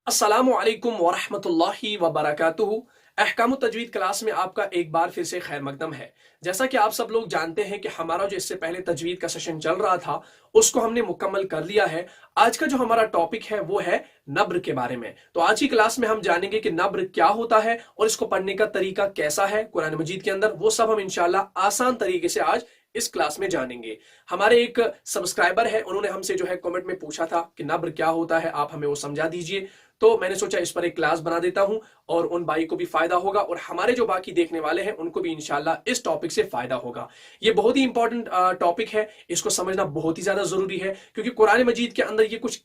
अस्सलामुअलैकुम वरहमतुल्लाहि वबरकातुहू। अहकाम तजवीद क्लास में आपका एक बार फिर से खैर मकदम है। जैसा कि आप सब लोग जानते हैं कि हमारा जो इससे पहले तजवीद का सेशन चल रहा था उसको हमने मुकम्मल कर लिया है। आज का जो हमारा टॉपिक है वो है नब्र के बारे में। तो आज की क्लास में हम जानेंगे कि नब्र क्या होता है और इसको पढ़ने का तरीका कैसा है कुरान मजीद के अंदर, वो सब हम इंशाल्लाह आसान तरीके से आज इस क्लास में जानेंगे। हमारे एक सब्सक्राइबर है, उन्होंने हमसे जो है कमेंट में पूछा था कि नब्र क्या होता है, आप हमें वो समझा दीजिए। तो मैंने सोचा इस पर एक क्लास बना देता हूं और उन भाई को भी फायदा होगा और हमारे जो बाकी देखने वाले हैं उनको भी इंशाल्लाह इस टॉपिक से फायदा होगा। ये बहुत ही इंपॉर्टेंट टॉपिक है, इसको समझना बहुत ही ज्यादा जरूरी है क्योंकि कुरान मजीद के अंदर ये कुछ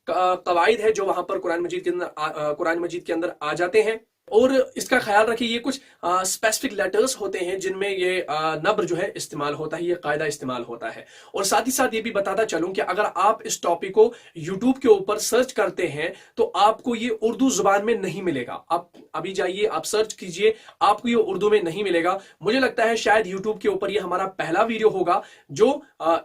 कवायद है जो वहां पर कुरान मजीद के अंदर आ जाते हैं। और इसका ख्याल रखिए, ये कुछ स्पेसिफिक लेटर्स होते हैं जिनमें ये नब्र जो है इस्तेमाल होता है, ये कायदा इस्तेमाल होता है। और साथ ही साथ ये भी बताता चलूं कि अगर आप इस टॉपिक को यूट्यूब के ऊपर सर्च करते हैं तो आपको ये उर्दू जुबान में नहीं मिलेगा। आप अभी जाइए, आप सर्च कीजिए, आपको ये उर्दू में नहीं मिलेगा। मुझे लगता है शायद यूट्यूब के ऊपर ये हमारा पहला वीडियो होगा जो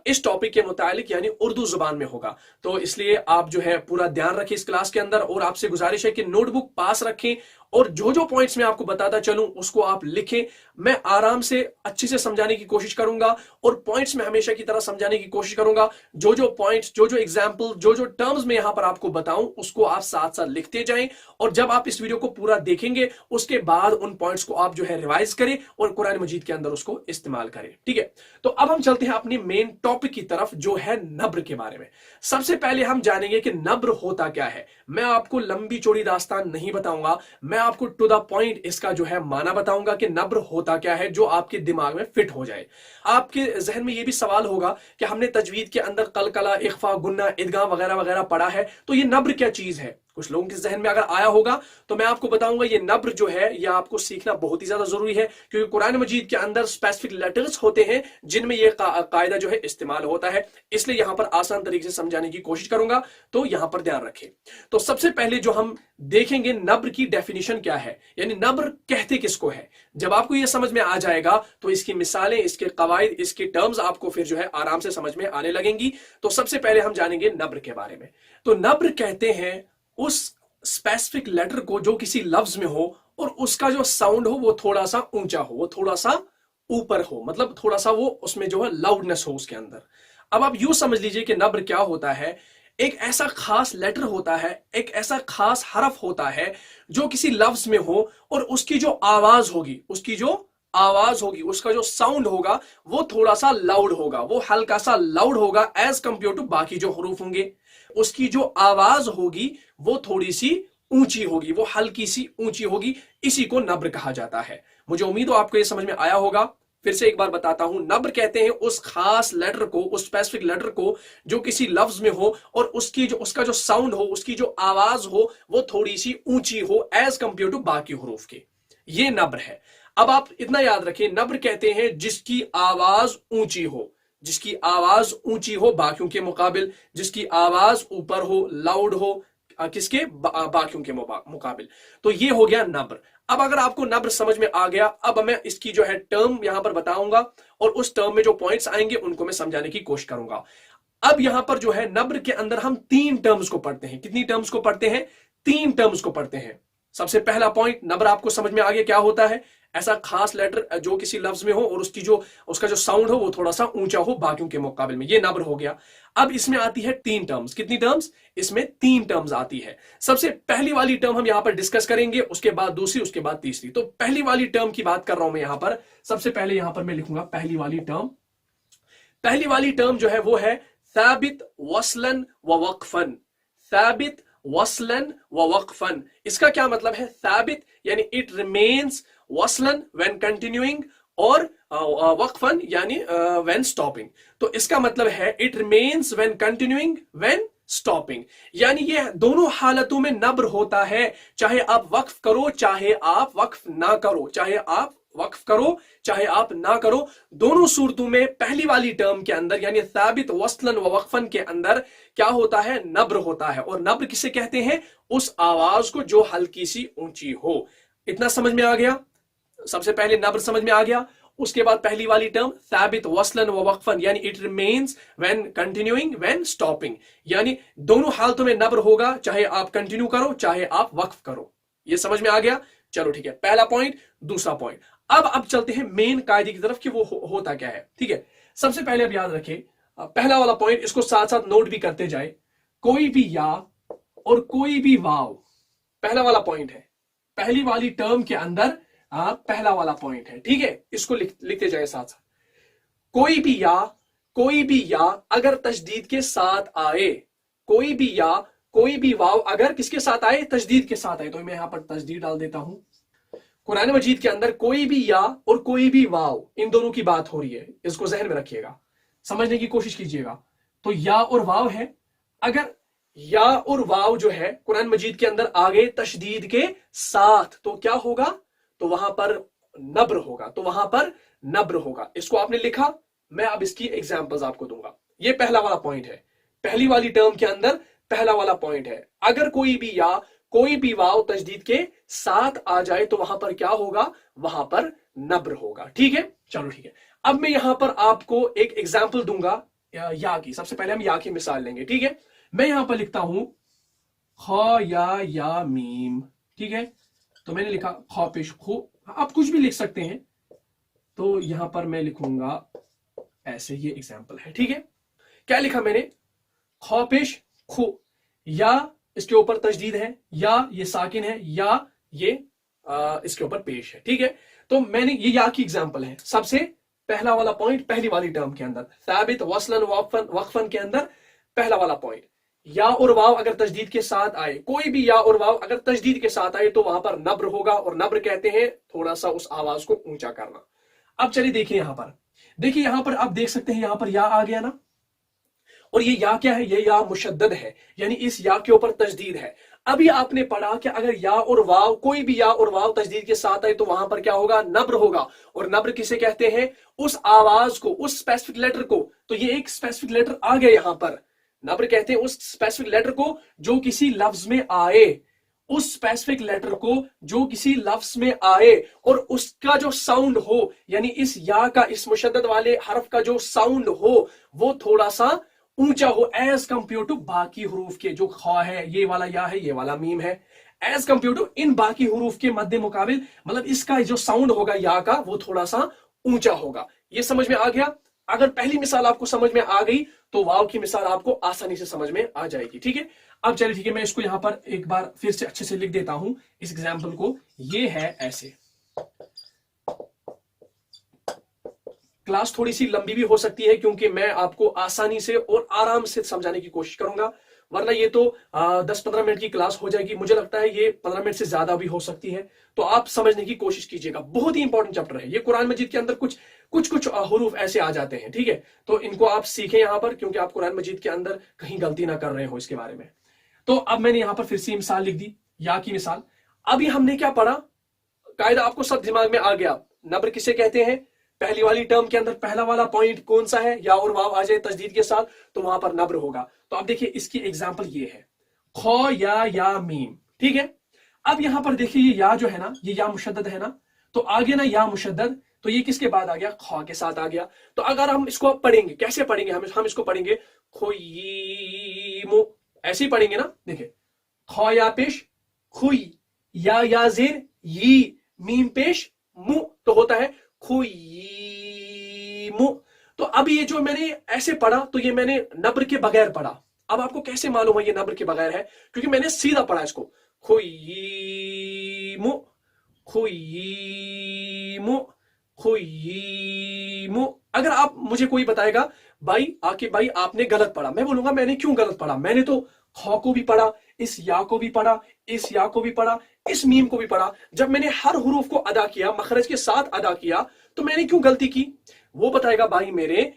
इस टॉपिक के मुतालिक यानी उर्दू जुबान में होगा। तो इसलिए आप जो है पूरा ध्यान रखें इस क्लास के अंदर और आपसे गुजारिश है कि नोटबुक पास रखें और जो जो पॉइंट्स मैं आपको बताता चलूं उसको आप लिखें। मैं आराम से अच्छे से समझाने की कोशिश करूंगा और पॉइंट्स में हमेशा की तरह समझाने की कोशिश करूंगा। जो जो पॉइंट्स, जो जो एग्जांपल, जो जो टर्म्स मैं यहां पर आपको बताऊं उसको आप साथ साथ लिखते जाएं और जब आप इस वीडियो को पूरा देखेंगे उसके बाद उन पॉइंट्स को आप जो है रिवाइज करें और कुरान मजीद के अंदर उसको इस्तेमाल करें। ठीक है, तो अब हम चलते हैं अपने मेन टॉपिक की तरफ जो है नब्र के बारे में। सबसे पहले हम जानेंगे कि नब्र होता क्या है। मैं आपको लंबी चौड़ी दास्तान नहीं बताऊंगा, मैं आपको टू द पॉइंट इसका जो है माना बताऊंगा कि नब्र होता क्या है, जो आपके दिमाग में फिट हो जाए। आपके जहन में यह भी सवाल होगा कि हमने तजवीद के अंदर कलकला, इख्फा, गुन्ना, इदगाम वगैरह वगैरह पढ़ा है, तो ये नब्र क्या चीज है। कुछ लोगों के जहन में अगर आया होगा तो मैं आपको बताऊंगा ये नब्र जो है ये आपको सीखना बहुत ही ज्यादा जरूरी है क्योंकि कुरान मजीद के अंदर स्पेसिफिक लेटर्स होते हैं जिनमें ये कायदा जो है इस्तेमाल होता है। इसलिए यहां पर आसान तरीके से समझाने की कोशिश करूंगा, तो यहां पर ध्यान रखें। तो सबसे पहले जो हम देखेंगे नब्र की डेफिनेशन क्या है, यानी नब्र कहते किसको है। जब आपको यह समझ में आ जाएगा तो इसकी मिसालें, इसके कवायद, इसके टर्म्स आपको फिर जो है आराम से समझ में आने लगेंगी। तो सबसे पहले हम जानेंगे नब्र के बारे में। तो नब्र कहते हैं उस स्पेसिफिक लेटर को जो किसी लफ्ज में हो और उसका जो साउंड हो वो थोड़ा सा ऊंचा हो, वो थोड़ा सा ऊपर हो, मतलब थोड़ा सा वो उसमें जो है लाउडनेस हो उसके अंदर। अब आप यूं समझ लीजिए कि नब्र क्या होता है। एक ऐसा खास लेटर होता है, एक ऐसा खास हरफ होता है जो किसी लफ्ज में हो और उसकी जो आवाज होगी, उसका जो साउंड होगा वो थोड़ा सा लाउड होगा, वो हल्का सा लाउड होगा एज कंपेयर टू बाकी जो हरूफ होंगे। उसकी जो आवाज होगी वो थोड़ी सी ऊंची होगी, वो हल्की सी ऊंची होगी। इसी को नब्र कहा जाता है। मुझे उम्मीद हो आपको ये समझ में आया होगा। फिर से एक बार बताता हूं, नब्र कहते हैं उस खास लेटर को, उस स्पेसिफिक लेटर को जो किसी लफ्ज में हो और उसका जो साउंड हो, उसकी जो आवाज हो वो थोड़ी सी ऊंची हो एज कंपेयर टू बाकी हरूफ के। ये नब्र है। अब आप इतना याद रखें, नब्र कहते हैं जिसकी आवाज ऊंची हो, जिसकी आवाज ऊंची हो बाकियों के मुकाबिल, जिसकी आवाज ऊपर हो, लाउड हो किसके, बाकियों के मुकाबिल। तो ये हो गया नब्र। अब अगर आपको नब्र समझ में आ गया, अब मैं इसकी जो है टर्म यहां पर बताऊंगा और उस टर्म में जो पॉइंट्स आएंगे उनको मैं समझाने की कोशिश करूंगा। अब यहां पर जो है नब्र के अंदर हम 3 टर्म्स को पढ़ते हैं। कितनी टर्म्स को पढ़ते हैं? 3 टर्म्स को पढ़ते हैं। सबसे पहला पॉइंट, नब्र आपको समझ में आ गया क्या होता है। ऐसा खास लेटर जो किसी लफ्ज में हो और उसका जो साउंड हो वो थोड़ा सा ऊंचा हो बाकियों के मुकाबिल में, ये नब्र हो गया। अब इसमें आती है 3 टर्म्स। कितनी टर्म्स? इसमें 3 टर्म्स आती है। सबसे पहली वाली टर्म हम यहां पर डिस्कस करेंगे, उसके बाद दूसरी, उसके बाद तीसरी। तो पहली वाली टर्म की बात कर रहा हूं मैं यहां पर। सबसे पहले यहां पर मैं लिखूंगा पहली वाली टर्म। पहली वाली टर्म जो है वो है साबित वसलन व वक्फन। साबित वसलन व वक्फन, इसका क्या मतलब है? साबित यानी इट रिमेन्स, वसलन व्हेन कंटिन्यूइंग, और वक्फन यानी व्हेन स्टॉपिंग। तो इसका मतलब है it remains when continuing, when stopping. यानी ये दोनों हालतों में नब्र होता है, चाहे आप वक्फ करो चाहे आप वक्फ ना करो, चाहे आप वक्फ करो चाहे आप ना करो, दोनों सूरतों में पहली वाली टर्म के अंदर यानी साबित वसलन व वक्फन के अंदर क्या होता है? नब्र होता है। और नब्र किसे कहते हैं? उस आवाज को जो हल्की सी ऊंची हो। इतना समझ में आ गया? सबसे पहले नब्र समझ में आ गया। उसके बाद पहली वाली टर्म साबित वसलन व वक्फन, यानी it remains when continuing when stopping, यानी दोनों हालतों में नब्र होगा, चाहे आप कंटिन्यू करो चाहे आप वक्फ करो। ये समझ में आ गया? चलो ठीक है, पहला पॉइंट। दूसरा पॉइंट, अब चलते हैं मेन कायदे की तरफ कि वो होता क्या है। ठीक है, सबसे पहले अब याद रखें पहला वाला पॉइंट, इसको साथ साथ नोट भी करते जाए। कोई भी या और कोई भी वाव, पहला वाला पॉइंट है, पहली वाली टर्म के अंदर पहला वाला पॉइंट है। ठीक है, इसको लिखते जाए साथ साथ। कोई भी या अगर तशदीद के साथ आए, कोई भी या कोई भी वाव अगर किसके साथ आए? तशदीद के साथ आए। तो मैं यहां पर तशदीद डाल देता हूं। कुरान मजीद के अंदर कोई भी या और कोई भी वाव, इन दोनों की बात हो रही है, इसको जहन में रखिएगा, समझने की कोशिश कीजिएगा। तो या और वाव है, अगर या और वाव जो है कुरान मजीद के अंदर आ गए तशदीद के साथ, तो क्या होगा? तो वहां पर नब्र होगा, तो वहां पर नब्र होगा। इसको आपने लिखा, मैं अब इसकी एग्जांपल्स आपको दूंगा। ये पहला वाला पॉइंट है, पहली वाली टर्म के अंदर पहला वाला पॉइंट है। अगर कोई भी या कोई भी वाव तशदीद के साथ आ जाए तो वहां पर क्या होगा? वहां पर नब्र होगा। ठीक है, चलो ठीक है। अब मैं यहां पर आपको एक एग्जाम्पल दूंगा या की। सबसे पहले हम या की मिसाल लेंगे। ठीक है, मैं यहां पर लिखता हूं ख या मीम। ठीक है, तो मैंने लिखा ख पेश खु, आप कुछ भी लिख सकते हैं। तो यहां पर मैं लिखूंगा ऐसे, ये एग्जाम्पल है। ठीक है, क्या लिखा मैंने? ख पेश खु, या इसके ऊपर तशदीद है, या ये साकिन है, या ये इसके ऊपर पेश है। ठीक है, तो मैंने ये या की एग्जाम्पल है। सबसे पहला वाला पॉइंट पहली वाली टर्म के अंदर, साबित वसलन वक्फन के अंदर पहला वाला पॉइंट, या और वाव अगर तशदीद के साथ आए, कोई भी या और वाव अगर तशदीद के साथ आए तो वहां पर नब्र होगा, और नब्र कहते हैं थोड़ा सा उस आवाज को ऊंचा करना। अब चलिए देखिए यहां पर, देखिए यहां पर आप देख सकते हैं, यहां पर या आ गया ना, और ये या क्या है? ये या मुशद्दद है, यानी इस या के ऊपर तशदीद है। अभी आपने पढ़ा कि अगर या और वाव, कोई भी या और वाव तशदीद के साथ आए तो वहां पर क्या होगा? नब्र होगा। और नब्र किसे कहते हैं? उस आवाज को, उस स्पेसिफिक लेटर को। तो ये एक स्पेसिफिक लेटर आ गया यहां पर, नब्र कहते हैं उस स्पेसिफिक लेटर को जो किसी लफ्ज में आए, उस स्पेसिफिक लेटर को जो किसी लफ्ज में आए और उसका जो साउंड हो, यानी इस या का, इस मुशद्दद वाले हर्फ का जो साउंड हो वो थोड़ा सा ऊंचा हो एज कंपेयर टू बाकी हरूफ के। जो खा है, ये वाला या है, ये वाला मीम है, एज कंपेयर टू इन बाकी हरूफ के मध्य मुकाबिल, मतलब इसका जो साउंड होगा या का वो थोड़ा सा ऊंचा होगा। ये समझ में आ गया? अगर पहली मिसाल आपको समझ में आ गई तो वाव की मिसाल आपको आसानी से समझ में आ जाएगी। ठीक है, अब चलिए ठीक है, मैं इसको यहां पर एक बार फिर से अच्छे से लिख देता हूं इस एग्जाम्पल को। ये है ऐसे, क्लास थोड़ी सी लंबी भी हो सकती है क्योंकि मैं आपको आसानी से और आराम से समझाने की कोशिश करूंगा, वरना ये तो 10-15 मिनट की क्लास हो जाएगी। मुझे लगता है ये 15 मिनट से ज्यादा भी हो सकती है, तो आप समझने की कोशिश कीजिएगा। बहुत ही इंपॉर्टेंट चैप्टर है ये। कुरान मजीद के अंदर कुछ हुरूफ ऐसे आ जाते हैं, ठीक है, तो इनको आप सीखें यहां पर, क्योंकि आप कुरान मजीद के अंदर कहीं गलती ना कर रहे हो इसके बारे में। तो अब मैंने यहां पर फिर से मिसाल लिख दी, या की मिसाल। अभी हमने क्या पढ़ा? कायदा आपको सब दिमाग में आ गया। नब्र किसे कहते हैं? पहली वाली टर्म के अंदर पहला वाला पॉइंट कौन सा है? या और वाव आ जाए तशदीद के साथ तो वहां पर नब्र होगा। तो अब देखिए इसकी एग्जांपल ये है, खौ या मीम। ठीक है, अब यहां पर देखिए ये या जो है ना, ये या मुशद्दद है ना, तो आगे ना या मुशद्दद, तो ये किसके बाद आ गया? खौ के साथ आ गया। तो अगर हम इसको पढ़ेंगे, कैसे पढ़ेंगे? हम इसको पढ़ेंगे खुयीमु, ऐसे ही पढ़ेंगे ना। देखिए खौ या पेश खुई, या जेर यी, मीम पेश मु, तो होता है खुयीमु। तो अब ये जो मैंने ऐसे पढ़ा तो ये मैंने नब्र के बगैर पढ़ा। अब आपको कैसे मालूम है ये नब्र के बगैर है? क्योंकि मैंने सीधा पढ़ा इसको, खुयीमु खुयीमु खुयीमु। अगर आप मुझे कोई बताएगा भाई आके भाई आपने गलत पढ़ा, मैं बोलूंगा मैंने क्यों गलत पढ़ा? मैंने तो खौ को भी पढ़ा, इस या को भी पढ़ा, इस या को भी पढ़ा, इस मीम को भी पढ़ा। जब मैंने हर हुरूफ को अदा किया, मखरज के साथ अदा किया, तो मैंने क्यों गलती की? वो बताएगा भाई मेरे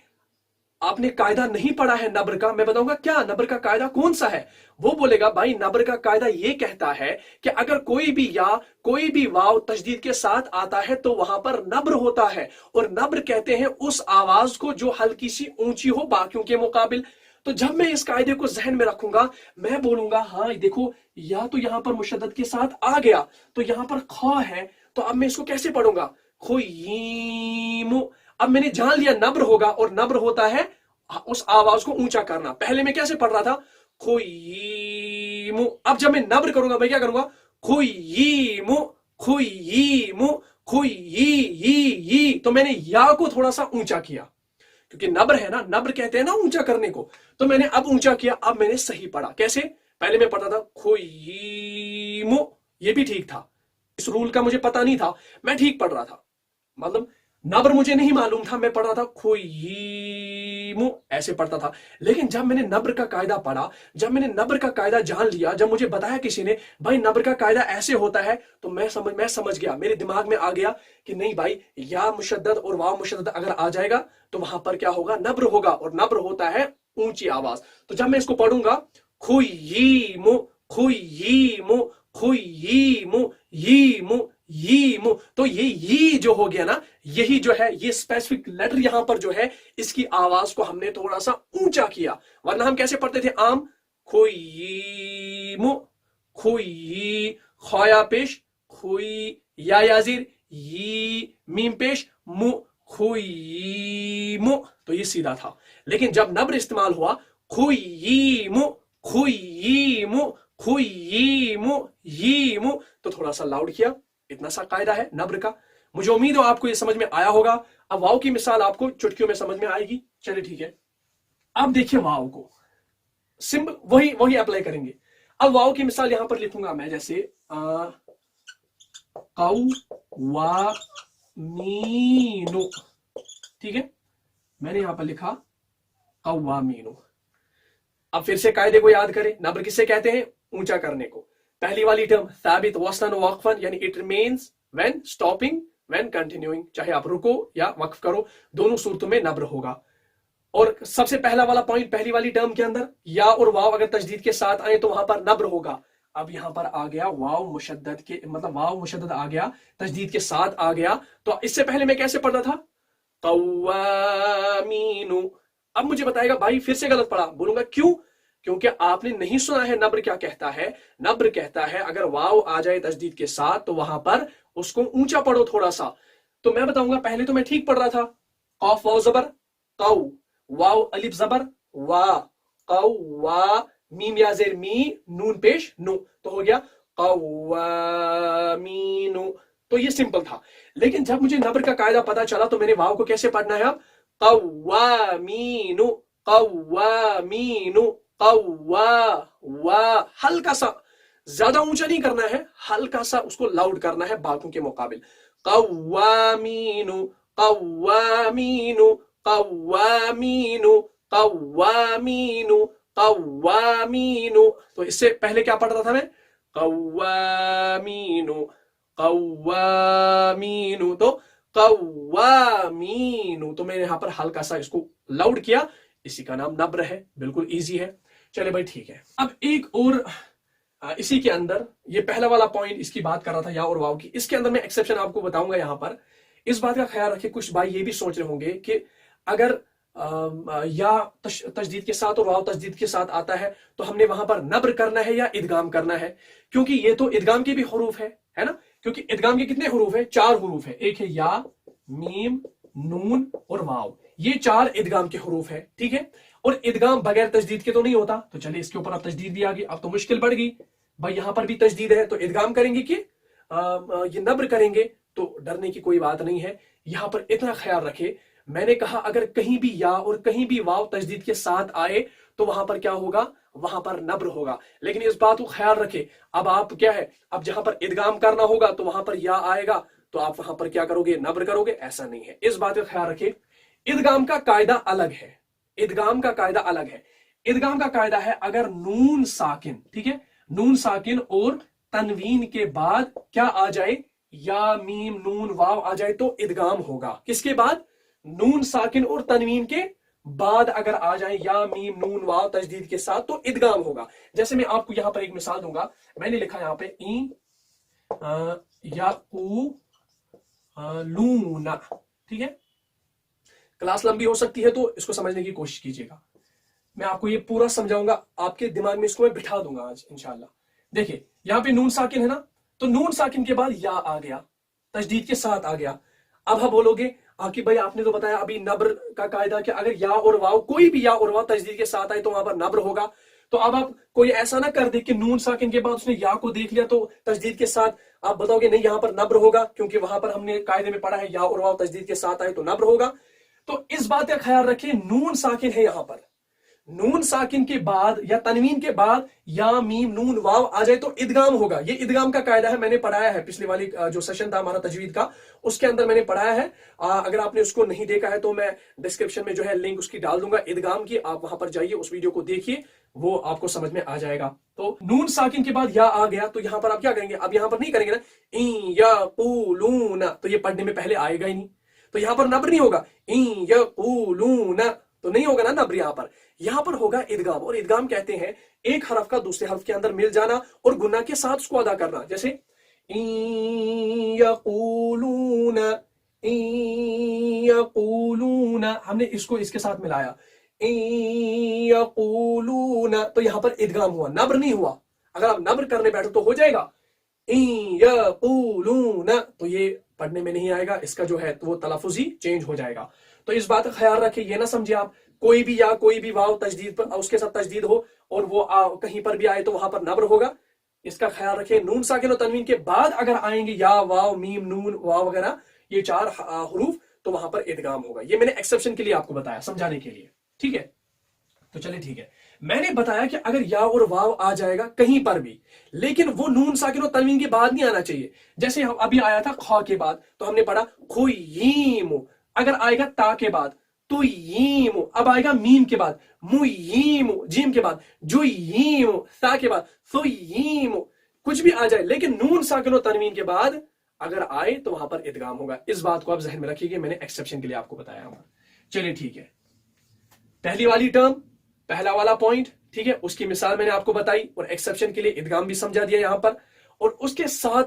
आपने कायदा नहीं पढ़ा है नब्र का। मैं बताऊंगा क्या नब्र का कायदा कौन सा है? वो बोलेगा भाई नब्र का कायदा ये कहता है कि अगर कोई भी या कोई भी वाव तशदीद के साथ आता है तो वहां पर नब्र होता है, और नब्र कहते हैं उस आवाज को जो हल्की सी ऊंची हो बाकियों के मुकाबिल। तो जब मैं इस कायदे को जहन में रखूंगा, मैं बोलूंगा हाँ देखो या तो यहां पर मुशद्दद के साथ आ गया, तो यहां पर खौ है, तो अब मैं इसको कैसे पढ़ूंगा? खुयीमु। अब मैंने जान लिया नब्र होगा, और नब्र होता है उस आवाज को ऊंचा करना। पहले मैं कैसे पढ़ रहा था, खुयीमु। अब जब मैं नब्र करूंगा मैं क्या करूंगा, खुयीमु खुयीमु खुयी। तो मैंने या को थोड़ा सा ऊंचा किया, क्योंकि नब्र है ना, नब्र कहते हैं ना ऊंचा करने को, तो मैंने अब ऊंचा किया। अब मैंने सही पढ़ा। कैसे, पहले मैं पढ़ता था खुयीमु, ये भी ठीक था, इस रूल का मुझे पता नहीं था, मैं ठीक पढ़ रहा था, मतलब नब्र मुझे नहीं मालूम था, मैं पढ़ रहा था खुयीमु, ऐसे पढ़ता था। लेकिन जब मैंने नब्र का कायदा पढ़ा, जब मैंने नब्र का कायदा जान लिया, जब मुझे बताया किसी ने भाई नब्र का कायदा ऐसे होता है, तो मैं समझ गया, मेरे दिमाग में आ गया कि नहीं भाई, या मुशद्दद और वाव मुशद्दद अगर आ जाएगा तो वहां पर क्या होगा, नब्र होगा, और नब्र होता है ऊंची आवाज। तो जब मैं इसको पढ़ूंगा, खुयीमु खुयीमु खुयीमु यीमु यीमु, तो ये जो हो गया ना, यही जो है, ये स्पेसिफिक लेटर यहां पर जो है, इसकी आवाज को हमने थोड़ा सा ऊंचा किया। वरना हम कैसे पढ़ते थे आम, खुयीमु खुयी, खया पेश खुई, या याजिर यी, मीम पेश मु, खुयीमु, तो ये सीधा था। लेकिन जब नब्र इस्तेमाल हुआ, खुयीमु खुयीमु खुयीमु यीमु, तो थोड़ा सा लाउड किया। इतना सा कायदा है नब्र का। मुझे उम्मीद हो आपको ये समझ में आया होगा। अब वाव की मिसाल आपको चुटकियों में समझ में आएगी। चलिए ठीक है, अब देखिए वाव को सिंपल वही अप्लाई करेंगे। अब वाव की मिसाल यहां पर लिखूंगा मैं, जैसे कौवामीनु, ठीक है, मैंने यहां पर लिखा कौवामीनु। अब फिर से कायदे को याद करें, नब्र किससे कहते हैं, ऊंचा करने को। पहली वाली टर्म साबित वस्लन वक्फन, यानी it remains when stopping when continuing, चाहे आप रुको या वक्फ करो, दोनों सूरतों में नब्र होगा। और सबसे पहला वाला पॉइंट, पहली वाली टर्म के अंदर या और वाव अगर तजदीद के साथ आए तो वहां पर नब्र होगा। अब यहां पर आ गया वाव मुशद्दद के, मतलब वाव मुशद्दद आ गया, तजदीद के साथ आ गया। तो इससे पहले मैं कैसे पढ़ना था, कौवामीनु। अब मुझे बताएगा भाई फिर से गलत पढ़ा, बोलूंगा क्यों, क्योंकि आपने नहीं सुना है नब्र क्या कहता है। नब्र कहता है अगर वाव आ जाए तजदीद के साथ तो वहां पर उसको ऊंचा पढ़ो थोड़ा सा। तो मैं बताऊंगा, पहले तो मैं ठीक पढ़ रहा था, कौफ वाव जबर कौ, वाव अलिफ जबर वा, कौ वा, मीम या जेर मी, नून पेश नु, तो हो गया कौवामीनु। तो ये सिंपल था। लेकिन जब मुझे नब्र का कायदा पता चला तो मैंने वाव को कैसे पढ़ना है, अब कौवामीनु कौवामीनु कौवा, हल्का सा, ज्यादा ऊंचा नहीं करना है, हल्का सा उसको लाउड करना है बातों के मुकाबिल। कौवामीनु कौवामीनु कौवामीनु कौवामीनु कौवामीनु। तो इससे पहले क्या पढ़ रहा था मैं, कौवामीनु कौवामीनु, तो कौवामीनु, तो मैंने यहां पर हल्का सा इसको लाउड किया, इसी का नाम नब्र है। बिल्कुल इजी है। चले भाई ठीक है। अब एक और इसी के अंदर, ये पहला वाला पॉइंट इसकी बात कर रहा था या और वाव की, इसके अंदर मैं एक्सेप्शन आपको बताऊंगा। यहां पर इस बात का ख्याल रखिए, कुछ भाई ये भी सोच रहे होंगे कि अगर या तजदीद के साथ और वाव तजदीद के साथ आता है तो हमने वहां पर नब्र करना है या इदगाम करना है, क्योंकि ये तो इदगाम के भी हुरूफ है ना, क्योंकि इदगाम के कितने हुरूफ है, 4 हुरूफ है, एक है या, मीम, नून और वाव, ये 4 इदगाम के हुरूफ है, ठीक है। और इदगाम बगैर तजदीद के तो नहीं होता। तो चलिए इसके ऊपर अब तजदीद भी आ गई, अब तो मुश्किल बढ़ गई भाई, यहां पर भी तजदीद है तो इदगाम करेंगे कि ये नब्र करेंगे, तो डरने की कोई बात नहीं है। यहां पर इतना ख्याल रखे, मैंने कहा अगर कहीं भी या और कहीं भी वाव तजदीद के साथ आए तो वहां पर क्या होगा, वहां पर नब्र होगा। लेकिन इस बात को ख्याल रखे, अब आप क्या है, अब जहां पर इदगाम करना होगा तो वहां पर या आएगा तो आप वहां पर क्या करोगे, नब्र करोगे, ऐसा नहीं है। इस बात का ख्याल रखे, इदगाम का कायदा अलग है, इदगाम का कायदा अलग है। इदगाम का कायदा है अगर नून साकिन, ठीक है, नून साकिन और तनवीन के बाद क्या आ जाए, या मीम नून वाव आ जाए तो इदगाम होगा। किसके बाद, नून साकिन और तनवीन के बाद अगर आ जाए या मीम नून वाव तजदीद के साथ तो इदगाम होगा। जैसे मैं आपको यहां पर एक मिसाल दूंगा, मैंने लिखा यहां पे ई या लूना, ठीक है। क्लास लंबी हो सकती है तो इसको समझने की कोशिश कीजिएगा, मैं आपको ये पूरा समझाऊंगा, आपके दिमाग में इसको मैं बिठा दूंगा आज इंशाल्लाह। देखिए यहां पे नून साकिन है ना, तो नून साकिन के बाद या आ गया, तजदीद के साथ आ गया। अब आप बोलोगे आकिब भाई आपने तो बताया अभी नब्र का कायदा कि अगर या और वाव, कोई भी या और वाव तजदीद के साथ आए तो वहां पर नब्र होगा। तो अब आप कोई ऐसा ना कर दे कि नून साकिन के बाद उसने या को देख लिया तो तजदीद के साथ आप बताओगे नहीं यहां पर नब्र होगा, क्योंकि वहां पर हमने कायदे में पढ़ा है या और वाव तजदीद के साथ आए तो नब्र होगा। तो इस बात का ख्याल रखें, नून साकिन है यहां पर, नून साकिन के बाद या तनवीन के बाद या मीम नून वाव आ जाए तो इदगाम होगा। ये इदगाम का कायदा है, मैंने पढ़ाया है पिछले वाली जो सेशन था हमारा तजवीद का, उसके अंदर मैंने पढ़ाया है। अगर आपने उसको नहीं देखा है तो मैं डिस्क्रिप्शन में जो है लिंक उसकी डाल दूंगा इदगाम की, आप वहां पर जाइए उस वीडियो को देखिए, वो आपको समझ में आ जाएगा। तो नून साकिन के बाद या आ गया तो यहां पर आप क्या करेंगे, अब यहां पर नहीं करेंगे ना इन यकूलून, तो ये पढ़ने में पहले आएगा ही नहीं, तो यहां पर नब्र नहीं होगा, इन यकूलून तो नहीं होगा ना नब्र, यहां पर होगा इदगाम। और इदगाम कहते हैं एक हरफ का दूसरे हरफ के अंदर मिल जाना और गुन्ना के साथ उसको अदा करना। जैसे यक़ूलून, हमने इसको इसके साथ मिलाया, यक़ूलून, तो यहां पर इदगाम हुआ, नब्र नहीं हुआ। अगर आप नब्र करने बैठो तो हो जाएगा यक़ूलून, तो ये पढ़ने में नहीं आएगा, इसका जो है तो वो तलफ़ुज़ ही चेंज हो जाएगा। तो इस बात का ख्याल रखें, ये ना समझे आप कोई भी या कोई भी वाव तजदीद पर उसके साथ तजदीद हो और वो कहीं पर भी आए तो वहां पर नब्र होगा, इसका ख्याल रखें। नून साकिन और तनवीन के बाद अगर आएंगे या वाव मीम नून वाव वगैरह ये चार हरूफ तो वहां पर इदगाम होगा। ये मैंने एक्सेप्शन के लिए आपको बताया, समझाने के लिए, ठीक है। तो चलिए ठीक है, मैंने बताया कि अगर या और वाव आ जाएगा कहीं पर भी, लेकिन वो नून साकिन और तनवीन के बाद नहीं आना चाहिए। जैसे हम अभी आया था खा के बाद तो हमने पढ़ा खुयीम, अगर आएगा ता के बाद तो यीम, अब आएगा मीम के बाद मुयीम, जीम के बाद जुयीम, सा के बाद सुयीम, कुछ भी आ जाए लेकिन नून साकिन और तनवीन के बाद अगर आए तो वहां पर इदगाम होगा। इस बात को आप जहन में रखिएगा, मैंने एक्सेप्शन के लिए आपको बताया हूं। चलिए ठीक है, पहली वाली टर्म, पहला वाला पॉइंट, ठीक है, उसकी मिसाल मैंने आपको बताई और एक्सेप्शन के लिए इदगाम भी समझा दिया यहां पर। और उसके साथ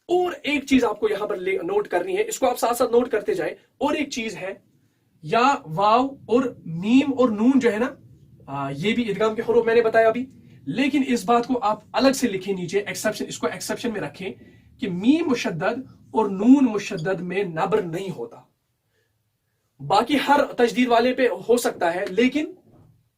और एक चीज आपको यहां पर नोट करनी है, इसको आप साथ साथ नोट करते जाए। और एक चीज है, या वाव और मीम और नून जो है ना, ये भी इदगाम के हुरूफ मैंने बताया अभी, लेकिन इस बात को आप अलग से लिखें नीचे, एक्सेप्शन, इसको एक्सेप्शन में रखें कि मीम मुशद्दद और नून मुशद्दद में नब्र नहीं होता। बाकी हर तजदीद वाले पे हो सकता है लेकिन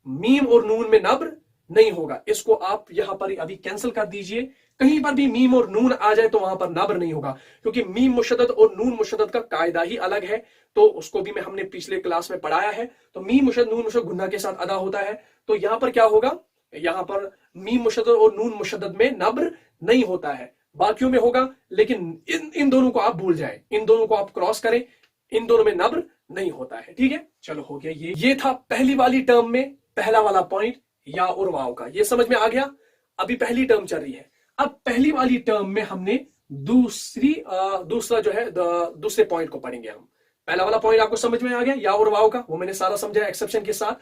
मीम और नून में नब्र नहीं होगा। इसको आप यहां पर अभी कैंसिल कर दीजिए, कहीं पर भी मीम और नून आ जाए तो वहां पर नब्र नहीं होगा, क्योंकि मीम मुशद्दद और नून मुशद्दद का कायदा ही अलग है। तो उसको भी हमने पिछले क्लास में पढ़ाया है। तो मीम मुशद्दद नून मुशद्दद गुन्ना के साथ अदा होता है, तो यहां पर क्या होगा, यहां पर मीम मुशद्दद और नून मुशद्दद में नब्र नहीं होता है, बाकियों में होगा। लेकिन इन दोनों को आप भूल जाए, इन दोनों को आप क्रॉस करें, इन दोनों में नब्र नहीं होता है, ठीक है। चलो हो गया, ये था पहली वाली टर्म में पहला वाला पॉइंट या और वाव का, ये समझ में आ गया। अभी पहली टर्म चल रही है, अब पहली वाली टर्म में हमने दूसरा जो है दूसरे पॉइंट को पढ़ेंगे हम। पहला वाला पॉइंट आपको समझ में आ गया या और वाव का, वो मैंने सारा समझाया एक्सेप्शन के साथ।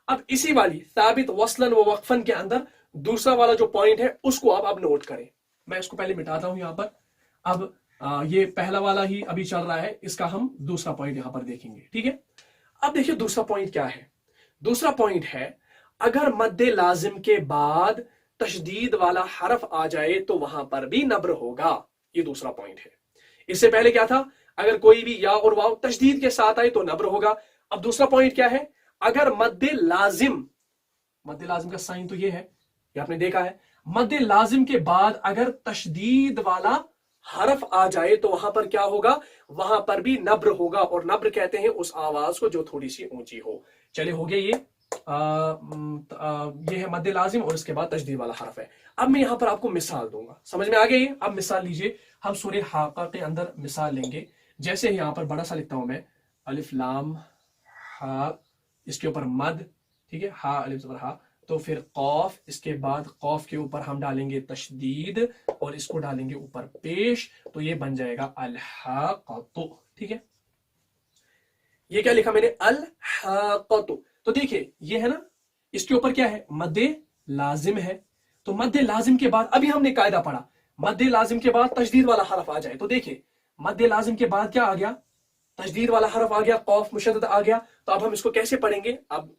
अब इसी वाली साबित वस्लन व वक्फन के अंदर दूसरा वाला जो पॉइंट है उसको आप नोट करें। मैं इसको पहले मिटाता हूं यहां पर। अब ये पहला वाला ही अभी चल रहा है, इसका हम दूसरा पॉइंट यहां पर देखेंगे, ठीक है। अब देखिए दूसरा पॉइंट क्या है। दूसरा पॉइंट है, अगर मद्दे लाजिम के बाद तशदीद वाला हरफ आ जाए तो वहां पर भी नब्र होगा। ये दूसरा पॉइंट है। इससे पहले क्या था, अगर कोई भी या और वाव तशदीद के साथ आए तो नब्र होगा। अब दूसरा पॉइंट क्या है, अगर मद्दे लाजिम का साइन तो ये है, ये आपने देखा है, मद्दे लाजिम के बाद अगर तशदीद वाला हरफ आ जाए तो वहां पर क्या होगा, वहां पर भी नब्र होगा। और नब्र कहते हैं उस आवाज को जो थोड़ी सी ऊंची हो। चलिए हो गया ये है मद्दे लाजिम और इसके बाद तशदीद वाला हरफ है। अब मैं यहां पर आपको मिसाल दूंगा, समझ में आ गया ये। अब मिसाल लीजिए, हम सूरह हाका के अंदर मिसाल लेंगे। जैसे यहां पर बड़ा सा लिखता हूं मैं, अलिफ लाम हा, इसके ऊपर मद, ठीक है, हा अलिफ ज़बर हा, तो फिर कौफ, इसके बाद कौफ के ऊपर हम डालेंगे तशदीद और इसको डालेंगे ऊपर पेश, तो ये बन जाएगा अल-हाक़तु, ठीक है। ये क्या लिखा मैंने, अल-हाक़तु। तो देखिए ये है ना, इसके ऊपर क्या है, मद्दे लाजिम है। तो मद्दे लाजिम के बाद अभी हमने कायदा पढ़ा, मद्दे लाजिम के बाद तशदीद वाला हरफ आ जाए, तो देखिए मद्दे लाजिम के बाद क्या आ गया, तशदीद वाला हरफ आ गया, कौफ मुशद्दद आ गया। तो अब हम इसको कैसे पढ़ेंगे, अब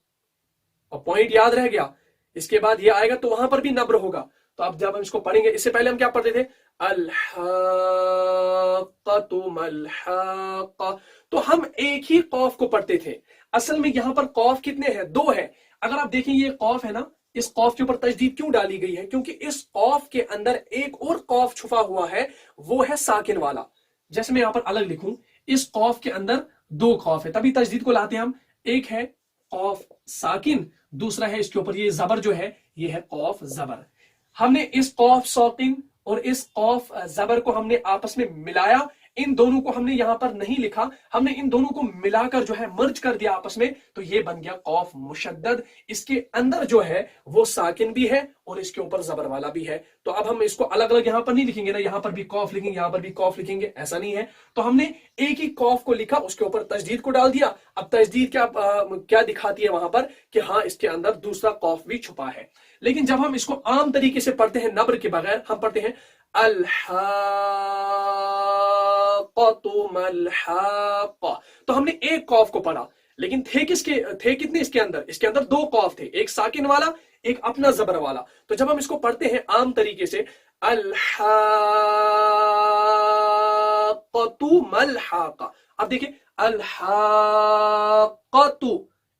पॉइंट याद रह गया, इसके बाद ये आएगा तो वहां पर भी नब्र होगा। तो अब जब हम इसको पढ़ेंगे, इससे पहले हम क्या पढ़ते थे, अल-हाक़्क़तु मल-हाक़्क़ा। तो हम एक ही कौफ को पढ़ते थे। असल में यहां पर कौफ कितने हैं? दो है। अगर आप देखें ये कौफ है ना, इस कौफ के ऊपर तजदीद क्यों डाली गई है? क्योंकि इस कौफ के अंदर एक और कौफ छुपा हुआ है, वो है साकिन वाला। जैसे मैं यहां पर अलग लिखूं, इस कौफ के अंदर दो कौफ है, तभी तजदीद को लाते हैं हम। एक है कौफ साकिन, दूसरा है इसके ऊपर ये जबर जो है, ये है कौफ जबर। हमने इस कौफ साकिन और इस कौफ जबर को हमने आपस में मिलाया, इन दोनों को हमने यहां पर नहीं लिखा, हमने इन दोनों को मिलाकर जो है मर्ज कर दिया आपस में, तो ये बन गया कौफ मुशद्दद। इसके अंदर जो है वो साकिन भी है और इसके ऊपर जबर वाला भी है। तो अब हम इसको अलग अलग यहां पर नहीं लिखेंगे ना, यहां पर भी कौफ लिखेंगे, यहां पर भी कौफ लिखेंगे, ऐसा नहीं है। तो हमने एक ही कौफ को लिखा, उसके ऊपर तजदीद को डाल दिया। अब तजदीद क्या दिखाती है वहां पर कि हाँ इसके अंदर दूसरा कौफ भी छुपा है। लेकिन जब हम इसको आम तरीके से पढ़ते हैं नब्र के बगैर, हम पढ़ते हैं अल-हाक़्क़तु मल-हाक़्क़ा। तो हमने एक कौफ को पढ़ा, लेकिन थे कितने इसके अंदर? इसके अंदर दो कौफ थे, एक साकिन वाला, एक अपना जबर वाला। तो जब हम इसको पढ़ते हैं आम तरीके से अल-हाक़्क़तु मल-हाक़्क़ा, अब देखिए अल-हाक़्क़तु,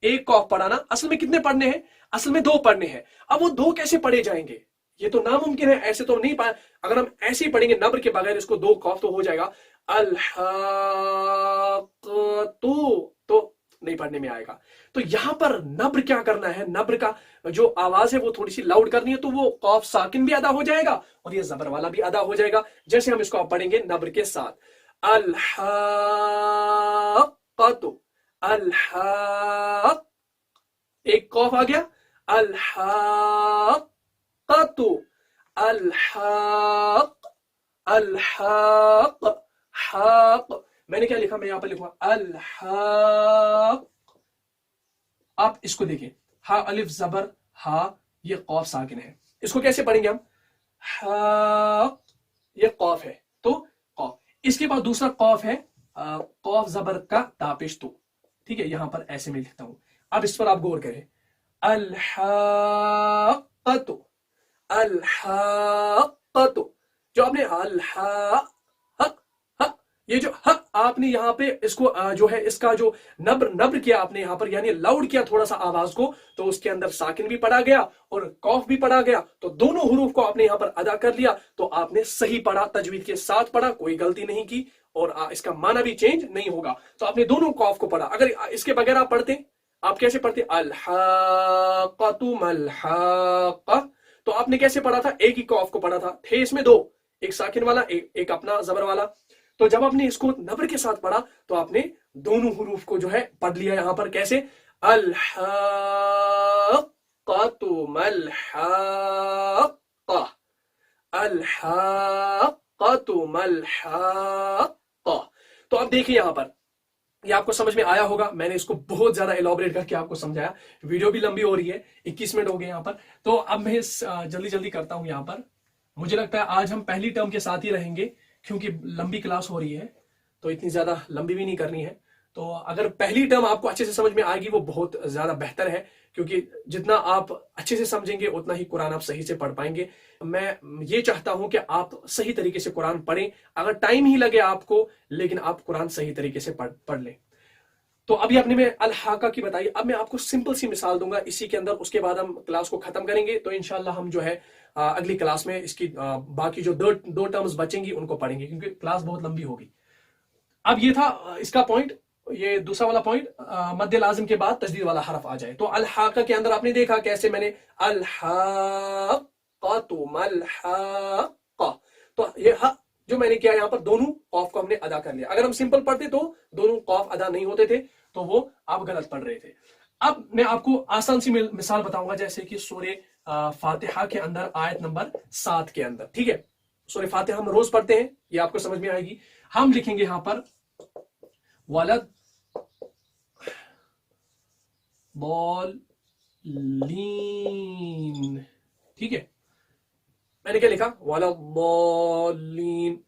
एक कौफ पढ़ा ना, असल में कितने पढ़ने हैं? असल में दो पढ़ने हैं। अब वो दो कैसे पढ़े जाएंगे? ये तो नामुमकिन है, ऐसे तो नहीं पाए। अगर हम ऐसे ही पढ़ेंगे नब्र के बगैर इसको, दो कौफ तो हो जाएगा अल-हाक़्क़तु, तो नहीं पढ़ने में आएगा। तो यहां पर नब्र क्या करना है? नब्र का जो आवाज है वो थोड़ी सी लाउड करनी है, तो वो कौफ साकिन भी अदा हो जाएगा और ये जबर वाला भी अदा हो जाएगा। जैसे हम इसको आप पढ़ेंगे नब्र के साथ, अल-हाक़्क़तु, अल-हाक़्क़, एक कौफ आ गया, अल-हाक़्क़तु, अल-हाक़्क़, अल-हाक़्क़, हाक़, मैंने क्या लिखा? मैं यहां पर लिखूंगा अल-हाक़्क़। आप इसको देखिए, हा अलिफ जबर हा, ये कौफ साकिन है। इसको कैसे पढ़ेंगे हम? हाक़, ये कौफ है तो कौफ। इसके बाद दूसरा कौफ है कौफ जबर का तापिश तो, ठीक है, यहां पर ऐसे में लिखता हूं। अब इस पर आप गौर करें, अल-हाक़्क़तु, अल-हाक़्क़तु, जो आपने ये जो हक आपने यहाँ पे इसको जो है इसका जो नब्र किया आपने यहाँ पर, यानी लाउड किया थोड़ा सा आवाज को, तो उसके अंदर साकिन भी पढ़ा गया और कौफ भी पढ़ा गया। तो दोनों हुरूफ को आपने यहाँ पर अदा कर लिया, तो आपने सही पढ़ा, तजवीद के साथ पढ़ा, कोई गलती नहीं की और इसका माना भी चेंज नहीं होगा। तो आपने दोनों कौफ को पढ़ा। अगर इसके बगैर आप पढ़ते, आप कैसे पढ़ते? अल-हाक़्क़तु मल-हाक़्क़ा, तो आपने कैसे पढ़ा था? एक ही कौफ को पढ़ा था, थे इसमें दो, एक साकिन वाला, एक अपना जबर वाला। तो जब आपने इसको नब्र के साथ पढ़ा तो आपने दोनों हुरूफ को जो है पढ़ लिया यहां पर। कैसे? अल-हाक़्क़तु मल-हाक़्क़ा, अल-हाक़्क़तु मल-हाक़्क़ा। तो अब देखिए यहां पर, ये आपको समझ में आया होगा। मैंने इसको बहुत ज्यादा एलॉबरेट करके आपको समझाया, वीडियो भी लंबी हो रही है, 21 मिनट हो गए यहां पर। तो अब मैं जल्दी जल्दी करता हूं यहां पर। मुझे लगता है आज हम पहली टर्म के साथ ही रहेंगे, क्योंकि लंबी क्लास हो रही है, तो इतनी ज्यादा लंबी भी नहीं करनी है। तो अगर पहली टर्म आपको अच्छे से समझ में आएगी वो बहुत ज्यादा बेहतर है, क्योंकि जितना आप अच्छे से समझेंगे उतना ही कुरान आप सही से पढ़ पाएंगे। मैं ये चाहता हूं कि आप सही तरीके से कुरान पढ़ें, अगर टाइम ही लगे आपको, लेकिन आप कुरान सही तरीके से पढ़ लें। तो अभी आपने मैं अल-हाक़ा की बताई, अब मैं आपको सिंपल सी मिसाल दूंगा इसी के अंदर, उसके बाद हम क्लास को खत्म करेंगे। तो इंशाल्लाह हम जो है अगली क्लास में इसकी बाकी जो दो टर्म्स बचेंगी उनको पढ़ेंगे, क्योंकि क्लास बहुत लंबी होगी। अब ये था इसका पॉइंट, ये दूसरा वाला पॉइंट, मद्दे लाजिम के बाद तजदीद वाला हरफ आ जाए। तो अल-हाक़ा के अंदर आपने देखा कैसे मैंने अल-हाक़्क़तु मल-हाक़्क़ा, तो ये जो मैंने किया यहाँ पर दोनों कौफ को हमने अदा कर लिया। अगर हम सिंपल पढ़ते तो दोनों कौफ अदा नहीं होते थे, तो वो आप गलत पढ़ रहे थे। अब मैं आपको आसान सी मिसाल बताऊंगा, जैसे कि सूरे फातिहा के अंदर आयत नंबर 7 के अंदर, ठीक है। सूरे फातिहा हम रोज पढ़ते हैं, ये आपको समझ में आएगी। हम लिखेंगे यहां पर वलद बॉलीन, ठीक है। मैंने क्या लिखा? वलद बॉलीन।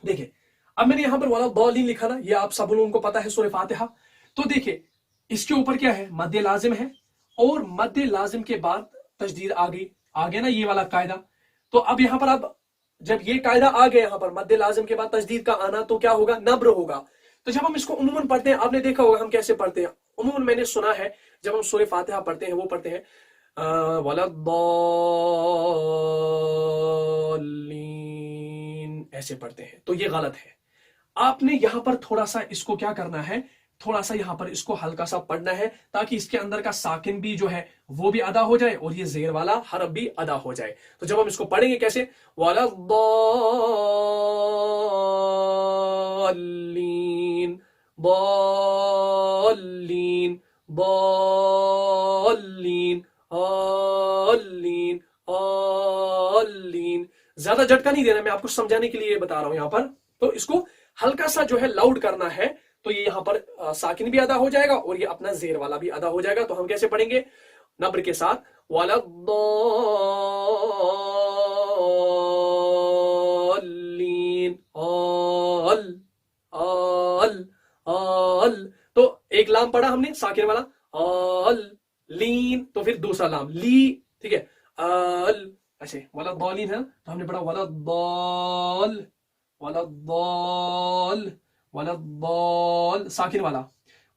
देखिए अब मैंने यहां पर वलद बॉलीन लिखा ना, ये आप सब लोगों को पता है सूरे फातिहा। तो देखिए इसके ऊपर क्या है? मद्दे लाजिम है, और मद्दे लाजिम के बाद तजदीद आ गया ना, ये वाला कायदा। तो अब यहां पर अब जब ये कायदा आ गया यहाँ पर मद्दे लाजिम के बाद तजदीद का आना तो क्या होगा, नब्र होगा। तो जब हम इसको उमूमन पढ़ते हैं, आपने देखा होगा हम कैसे पढ़ते हैं। उमूमन मैंने सुना है जब हम सूरह फातिहा पढ़ते हैं वो पढ़ते हैं वलद्दॉल्लीन, ऐसे पढ़ते हैं, तो ये गलत है। आपने यहां पर थोड़ा सा इसको क्या करना है, थोड़ा सा यहां पर इसको हल्का सा पढ़ना है ताकि इसके अंदर का साकिन भी जो है वो भी अदा हो जाए और ये जेर वाला हरफ भी अदा हो जाए। तो जब हम इसको पढ़ेंगे कैसे, वलद्दॉल्लीन दॉल्लीन दॉल्लीन ऑल्लीन ऑल्लीन, ज्यादा झटका नहीं देना, मैं आपको समझाने के लिए ये बता रहा हूं यहां पर। तो इसको हल्का सा जो है लाउड करना है, तो ये यहां पर साकिन भी अदा हो जाएगा और ये अपना जेर वाला भी अदा हो जाएगा। तो हम कैसे पढ़ेंगे, नब्र के साथ, वलद्दॉल्लीन ऑल ऑल ऑल। तो एक लाम पढ़ा हमने साकिन वाला, ऑल लीन, तो फिर दूसरा लाम ली, ठीक है, अल, ऐसे वलद्दॉल्लीन है तो हमने पढ़ा वलद्दॉल वलद्दॉल वलद्दॉल, साकिन वाला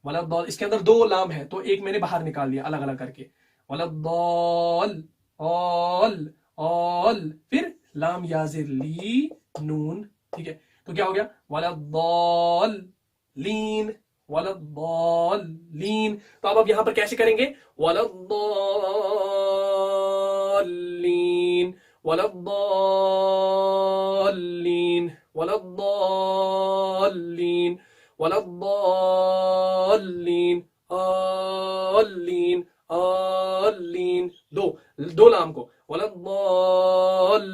वलद्दॉल। इसके अंदर दो लाम है तो एक मैंने बाहर निकाल दिया अलग अलग करके, वलद्दॉल ऑल ऑल, फिर लाम याजिर ली नून, ठीक है। तो क्या हो गया, वलद्दॉल लीन वलद्दॉल्लीन। तो अब यहां पर कैसे करेंगे, वलद्दॉल्लीन वलद्दॉल्लीन वलद्दॉल्लीन वलद्दॉल्लीन ऑल्लीन ऑल्लीन, दो लाम को, वलद्दॉल्लीन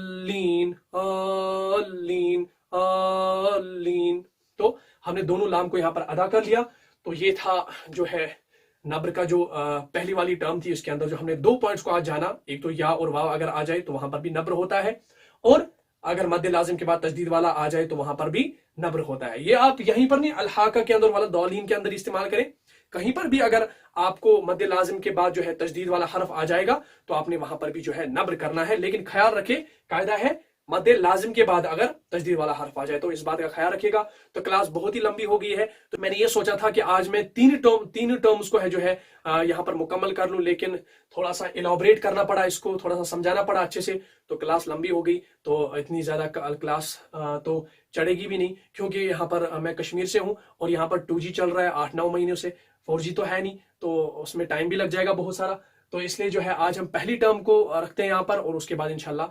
ऑल्लीन ऑल्लीन। तो हमने दोनों लाम को यहां पर अदा कर लिया। तो ये था जो है नब्र का जो पहली वाली टर्म थी, उसके अंदर जो हमने 2 पॉइंट्स को आज जाना। एक तो या और वाव अगर आ जाए तो वहां पर भी नब्र होता है, और अगर मद्दे लाजिम के बाद तजदीद वाला आ जाए तो वहां पर भी नब्र होता है। ये आप यहीं पर नहीं, अलहाका के अंदर वाला दौलीन के अंदर इस्तेमाल करें। कहीं पर भी अगर आपको मद्दे लाजिम के बाद जो है तजदीद वाला हरफ आ जाएगा तो आपने वहां पर भी जो है नब्र करना है। लेकिन ख्याल रखे, कायदा है मद्दे लाजिम के बाद अगर तजदीद वाला हरफ आ जाए तो इस बात का ख्याल रखिएगा। तो क्लास बहुत ही लंबी हो गई है, तो मैंने ये सोचा था कि आज मैं तीन टर्म्स को है जो है यहाँ पर मुकम्मल कर लूं, लेकिन थोड़ा सा इलाबरेट करना पड़ा, इसको थोड़ा सा समझाना पड़ा अच्छे से, तो क्लास लंबी हो गई। तो इतनी ज्यादा क्लास तो चढ़ेगी भी नहीं, क्योंकि यहाँ पर मैं कश्मीर से हूँ और यहाँ पर 2G चल रहा है 8-9 महीनों से, 4G तो है नहीं, तो उसमें टाइम भी लग जाएगा बहुत सारा। तो इसलिए जो है आज हम पहली टर्म को रखते हैं यहाँ पर, और उसके बाद इंशाल्लाह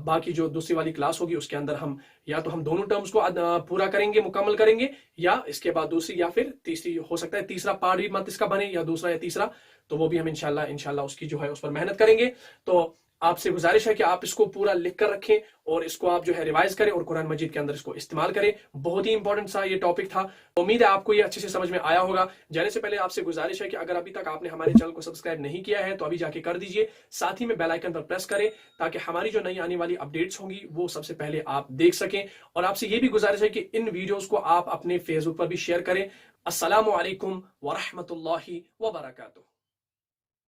बाकी जो दूसरी वाली क्लास होगी उसके अंदर हम या तो हम दोनों टर्म्स को पूरा करेंगे, मुकम्मल करेंगे, या इसके बाद दूसरी या फिर तीसरी, हो सकता है तीसरा पार्ट भी मत इसका बने, या दूसरा या तीसरा, तो वो भी हम इंशाल्लाह उसकी जो है उस पर मेहनत करेंगे। तो आपसे गुजारिश है कि आप इसको पूरा लिख कर रखें और इसको आप जो है रिवाइज करें और कुरान मजीद के अंदर इसको इस्तेमाल करें। बहुत ही इंपॉर्टेंट सा ये टॉपिक था। उम्मीद है आपको ये अच्छे से समझ में आया होगा। जाने से पहले आपसे गुजारिश है कि अगर अभी तक आपने हमारे चैनल को सब्सक्राइब नहीं किया है तो अभी जाके कर दीजिए, साथ ही में बेल आइकन पर प्रेस करें ताकि हमारी जो नई आने वाली अपडेट्स होंगी वो सबसे पहले आप देख सकें। और आपसे ये भी गुजारिश है कि इन वीडियोस को आप अपने फेसबुक पर भी शेयर करें। अस्सलामु अलैकुम व रहमतुल्लाहि व बरकातुहू।